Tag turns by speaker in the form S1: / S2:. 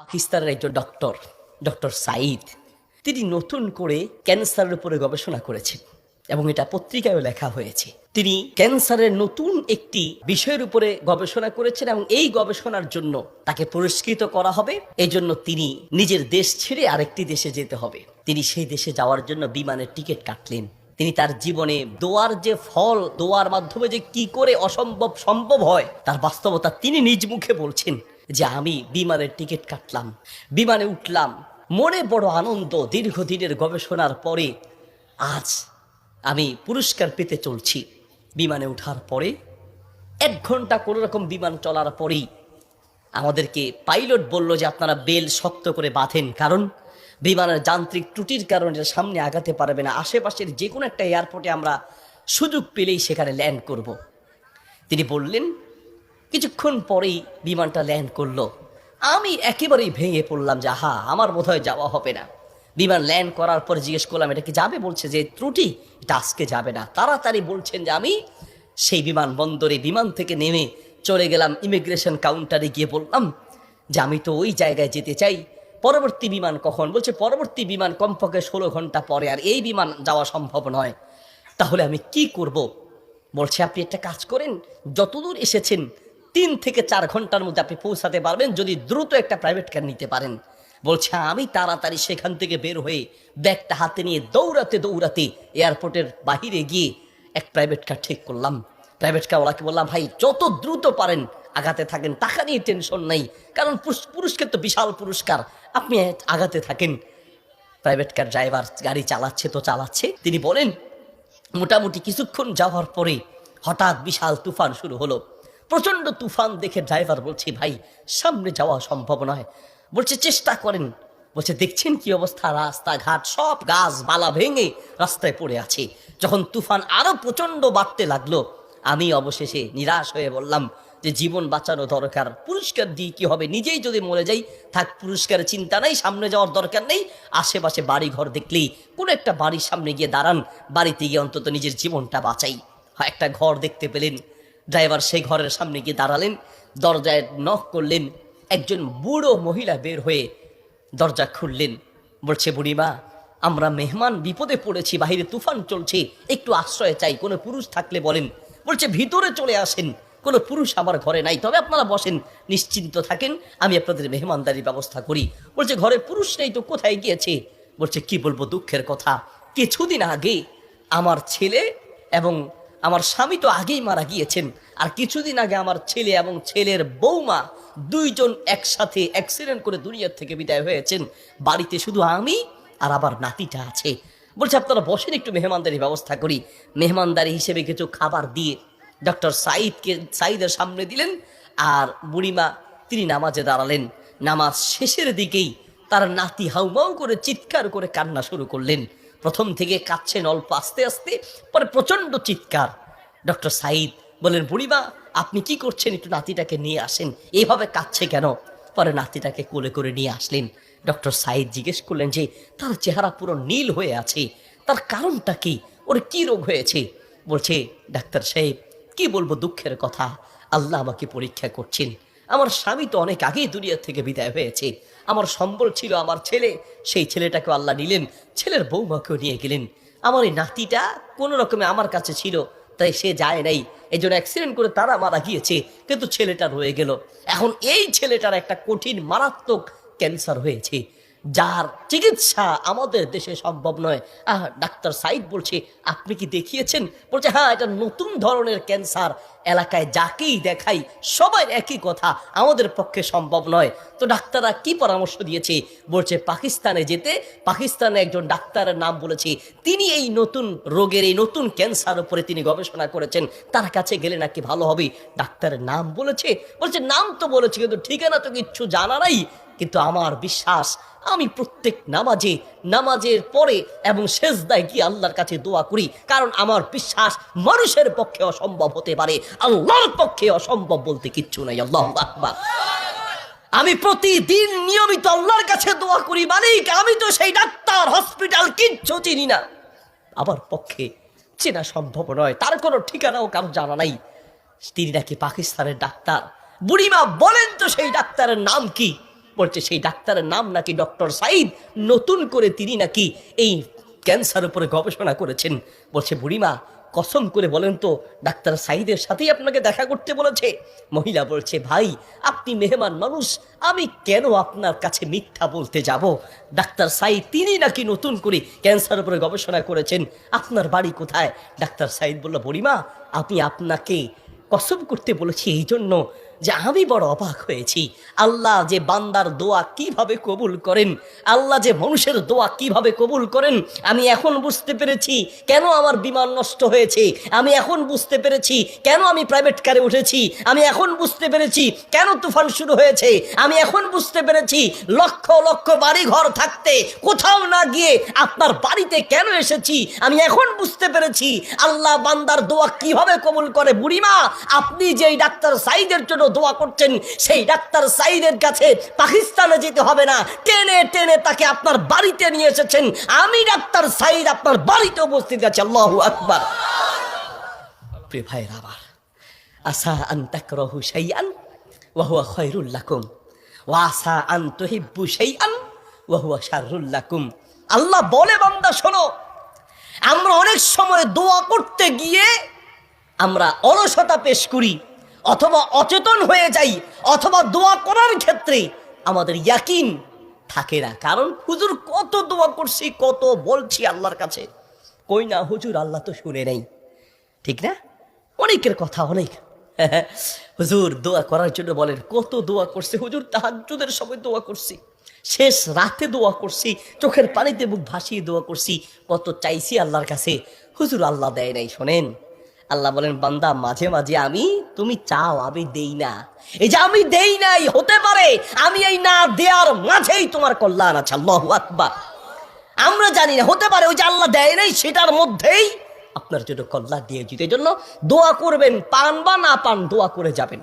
S1: পাকিস্তানের একজন ডক্টর সাঈদ, তিনি নতুন করে ক্যান্সারের উপরে গবেষণা করেছেন এবং এটা পত্রিকায়ও লেখা হয়েছে। তিনি ক্যান্সারের নতুন একটি বিষয়ের উপরে গবেষণা করেছেন এবং এই গবেষণার জন্য তাকে পুরস্কৃত করা হবে। এই জন্য তিনি নিজের দেশ ছেড়ে আরেকটি দেশে যেতে হবে। তিনি সেই দেশে যাওয়ার জন্য বিমানের টিকিট কাটলেন। তিনি তার জীবনে দোয়ার যে ফল, দোয়ার মাধ্যমে যে কি করে অসম্ভব সম্ভব হয় তার বাস্তবতা তিনি নিজ মুখে বলছেন যে আমি বিমানের টিকিট কাটলাম, বিমানে উঠলাম, মনে বড় আনন্দ। দীর্ঘদিনের গবেষণার পরে আজ আমি পুরস্কার পেতে চলছি। বিমানে ওঠার পরে 1 ঘন্টা কোনো রকম বিমান চলার পরেই আমাদেরকে পাইলট বলল যে আপনারা বেল শক্ত করে বাঁধেন, কারণ বিমানের যান্ত্রিক ত্রুটির কারণে সামনে আগাতে পারবে না। আশেপাশের যে কোনো একটা এয়ারপোর্টে আমরা সুযোগ পেলেই সেখানে ল্যান্ড করব। তিনি বললেন। কিছুক্ষণ পরেই বিমানটা ল্যান্ড করলো। আমি একেবারেই ভেঙে পড়লাম যে আমার বোধহয় যাওয়া হবে না। বিমান ল্যান্ড করার পর জিজ্ঞেস করলাম এটা কি যাবে? বলছে যে ত্রুটি, এটা আজকে যাবে না। তাড়াতাড়ি বলছেন যে আমি সেই বিমানবন্দরে বিমান থেকে নেমে চলে গেলাম ইমিগ্রেশন কাউন্টারে, গিয়ে বললাম যে আমি তো ওই জায়গায় যেতে চাই, পরবর্তী বিমান কখন? বলছে পরবর্তী বিমান কমপক্ষে 16 ঘন্টা পরে, আর এই বিমান যাওয়া সম্ভব নয়। তাহলে আমি কি করব? বলছে আপনি একটা কাজ করেন, যতদূর এসেছেন 3 থেকে 4 ঘন্টার মধ্যে আপনি পৌঁছাতে পারবেন যদি দ্রুত একটা প্রাইভেট কার নিতে পারেন। বলছে আমি তাড়াতাড়ি সেখান থেকে বের হয়ে ব্যাগটা হাতে নিয়ে দৌড়াতে দৌড়াতে এয়ারপোর্টের বাহিরে গিয়ে এক প্রাইভেট কার ঠিক করলাম। প্রাইভেট কার ওনাকে বললাম ভাই যত দ্রুত পারেন আগাতে থাকেন, টাকা নিয়ে টেনশন নেই, কারণ পুরস্কার তো বিশাল পুরস্কার, আপনি আগাতে থাকেন। প্রাইভেট কার ড্রাইভার গাড়ি চালাচ্ছে তো চালাচ্ছে। তিনি বলেন মোটামুটি কিছুক্ষণ যাওয়ার পরে হঠাৎ বিশাল তুফান শুরু হলো। প্রচন্ড তুফান দেখে ড্রাইভার বলছে ভাই সামনে যাওয়া সম্ভব নয়। বলছে চেষ্টা করেন। বলছে দেখছেন কি অবস্থা, রাস্তাঘাট সব গাছ বালা ভেঙে রাস্তায় পড়ে আছে। যখন তুফান আরো প্রচন্ড বাড়তে লাগলো, আমি অবশেষে নিরাশ হয়ে বললাম যে জীবন বাঁচানো দরকার, পুরস্কার দিয়ে কি হবে, নিজেই যদি মরে যাই থাক, পুরস্কারের চিন্তা নাই, সামনে যাওয়ার দরকার নেই। আশেপাশে বাড়ি ঘর দেখলেই কোনো একটা বাড়ির সামনে গিয়ে দাঁড়ান, বাড়িতে গিয়ে অন্তত নিজের জীবনটা বাঁচাই। একটা ঘর দেখতে পেলেন, ড্রাইভার সেই ঘরের সামনে গিয়ে দাঁড়ালেন, দরজায় নক করলেন। একজন বুড়ো মহিলা বের হয়ে দরজা খুললেন। বলছে বুড়িমা আমরা মেহমান, বিপদে পড়েছি, বাহিরে তুফান চলছে, একটু আশ্রয় চাই, কোনো পুরুষ থাকলে বলেন। বলছে ভিতরে চলে আসেন, কোনো পুরুষ আমার ঘরে নাই, তবে আপনারা বসেন, নিশ্চিন্ত থাকেন, আমি আপনাদের মেহমানদারির ব্যবস্থা করি। বলছে ঘরে পুরুষ নেই তো কোথায় গিয়েছে? বলছে কি বলবো, দুঃখের কথা, কিছুদিন আগে আমার ছেলে এবং আমার স্বামী তো আগেই মারা গিয়েছেন, আর কিছুদিন আগে আমার ছেলে এবং ছেলের বৌমা 2 জন একসাথে অ্যাক্সিডেন্ট করে দুনিয়ার থেকে বিদায় হয়েছেন। বাড়িতে শুধু আমি আর আবার নাতিটা আছে। বলছে আপনারা বসেন, একটু মেহমানদারি ব্যবস্থা করি। মেহমানদারি হিসেবে কিছু খাবার দিয়ে ডক্টর সাঈদের সামনে দিলেন, আর বুড়িমা তিনি নামাজে দাঁড়ালেন। নামাজ শেষের দিকেই তার নাতি হাউমাউ করে চিৎকার করে কান্না শুরু করলেন। প্রথম থেকে কাঁদছেন অল্প আস্তে আস্তে, পরে প্রচন্ড চিৎকার। ডক্টর সাঈদ বললেন বুড়িমা আপনি কি করছেন, একটু নাতিটাকে নিয়ে আসেন, এইভাবে কাঁদছে কেন? পরে নাতিটাকে কোলে করে নিয়ে আসলেন। ডক্টর সাঈদ জিজ্ঞেস করলেন যে তার চেহারা পুরো নীল হয়ে আছে, তার কারণটা কি, ওর কি রোগ হয়েছে? বলছে ডাক্তার সাহেব কি বলবো, দুঃখের কথা, আল্লাহ আমাকে পরীক্ষা করছেন। আমার স্বামী তো অনেক আগেই দুনিয়া থেকে বিদায় হয়েছে, আমার সম্বল ছিল আমার ছেলে, সেই ছেলেটাকে আল্লাহ নিলেন, ছেলের বৌমাকেও নিয়ে গেলেন। আমার এই নাতিটা কোনো রকমে আমার কাছে ছিল, তাই সে যায় নাই, এই জন্য অ্যাক্সিডেন্ট করে তারা মারা গিয়েছে, কিন্তু ছেলেটা রয়ে গেল। এখন এই ছেলেটার একটা কঠিন মারাত্মক ক্যান্সার হয়েছে, যার চিকিৎসা আমাদের দেশে সম্ভব নয়। ডাক্তার সাঈদ বলছে আপনি কি দেখিয়েছেন? বলছে হ্যাঁ, এটা নতুন ধরনের ক্যান্সার, এলাকায় যাকেই দেখাই সবাই একই কথা, আমাদের পক্ষে সম্ভব নয়। তো ডাক্তাররা কি পরামর্শ দিয়েছে? বলছে পাকিস্তানে যেতে। পাকিস্তানে একজন ডাক্তারের নাম বলেছে, তিনি এই নতুন রোগের, এই নতুন ক্যান্সার উপরে তিনি গবেষণা করেছেন, তার কাছে গেলে নাকি ভালো হবে। ডাক্তারের নাম বলেছে। বলছে নাম তো বলেছে, কিন্তু ঠিকানা তো কিচ্ছু জানা নাই। কিন্তু আমার বিশ্বাস, আমি প্রত্যেক নামাজের পরে এবং সেজদায় গিয়ে আল্লাহর কাছে দোয়া করি, কারণ আমার বিশ্বাস মানুষের পক্ষে অসম্ভব হতে পারে, আল্লাহর পক্ষে অসম্ভব বলতে কিচ্ছু নাই। আল্লাহু আকবার। আমি প্রতিদিন নিয়মিত আল্লাহর কাছে দোয়া করি, মালিক আমি তো সেই ডাক্তার, হসপিটাল কিচ্ছু চিনি না, আমার পক্ষে চেনা সম্ভব নয়, তার কোনো ঠিকানাও কারো জানা নাই। তিনি নাকি পাকিস্তানের ডাক্তার। বুড়িমা বলেন তো সেই ডাক্তারের নাম কি? বলছে সেই ডাক্তারের নাম নাকি ডক্টর সাইদ, নতুন করে তিনি নাকি এই ক্যান্সার উপরে গবেষণা করেছেন। বলছে বুড়িমা কসম করে বলেন তো ডাক্তার সাইদের সাথেই আপনাকে দেখা করতে বলেছে? মহিলা বলছে ভাই আপনি মেহমান মানুষ, আমি কেন আপনার কাছে মিথ্যা বলতে যাব? ডাক্তার সাইদ তিনি নাকি নতুন করে ক্যান্সার উপরে গবেষণা করেছেন, আপনার বাড়ি কোথায়? ডাক্তার সাইদ বলল বুড়িমা আমি আপনাকে কসম করতে বলেছি এই জন্য যে আমি বড় অবাক হয়েছি, আল্লাহ যে বান্দার দোয়া কিভাবে কবুল করেন, আল্লাহ যে মানুষের দোয়া কিভাবে কবুল করেন আমি এখন বুঝতে পেরেছি। কেন আমার বিমান নষ্ট হয়েছে আমি এখন বুঝতে পেরেছি, কেন আমি প্রাইভেট কারে উঠেছি আমি এখন বুঝতে পেরেছি, কেন তুফান শুরু হয়েছে আমি এখন বুঝতে পেরেছি, লক্ষ লক্ষ বাড়ি ঘর থাকতে কোথাও না গিয়ে আপনার বাড়িতে কেন এসেছি আমি এখন বুঝতে পেরেছি আল্লাহ বান্দার দোয়া কিভাবে কবুল করে। বুড়িমা আপনি যেই ডাক্তার সাইদের জন্য দোয়া করছেন সেই ডাক্তার সাইদের কাছে পাকিস্তানে যেতে হবে না, টেনে টেনে তাকে আপনার বাড়িতে নিয়ে এসেছেন। আমি ডাক্তার সাইদ আপনার বাড়িতে উপস্থিত আছি। আল্লাহু আকবার। প্রিয় ভাইরা আমার, আসা আন তাকরাহু শাইআন ওয়া হুয়া খায়রুল লাকুম ওয়া আসা আন তুহিব্বু শাইআন ওয়া হুয়া শাররুল লাকুম। আল্লাহ বলে বান্দা শোনো, আমরা অনেক সময় দোয়া করতে গিয়ে আমরা অলসতা পেশ করি অথবা অচেতন হয়ে যাই, অথবা দোয়া করার ক্ষেত্রে আমাদের ইয়াকিন থাকে না। কারণ হুজুর কত দোয়া করছি, কত বলছি আল্লাহর কাছে, কই না হুজুর আল্লাহ তো শুনে নেই, ঠিক না? অনেকের কথা অনেক হুজুর দোয়া করার জন্য বলেন, কত দোয়া করছি হুজুর, তাহাজ্জুদের সময় দোয়া করছি, শেষ রাতে দোয়া করছি, চোখের পানিতে মুখ ভাসিয়ে দোয়া করছি, কত চাইছি আল্লাহর কাছে, হুজুর আল্লাহ দেয় নাই। শোনেন আল্লাহ বলেন বান্দা মাঝে মাঝে আমি তুমি চাও আমি দেই না, এই যে আমি দেই নাই হতে পারে আমি এই না দেওয়ার মাঝেই তোমার কল্যাণ আছে। আল্লাহু আকবার। আমরা জানি না, হতে পারে ওই যে আল্লাহ দেয় নাই সেটার মধ্যেই আপনার জন্য কল্যাণ দিয়ে দিতে। এই জন্য দোয়া করবেন, পান বা না পান দোয়া করে যাবেন।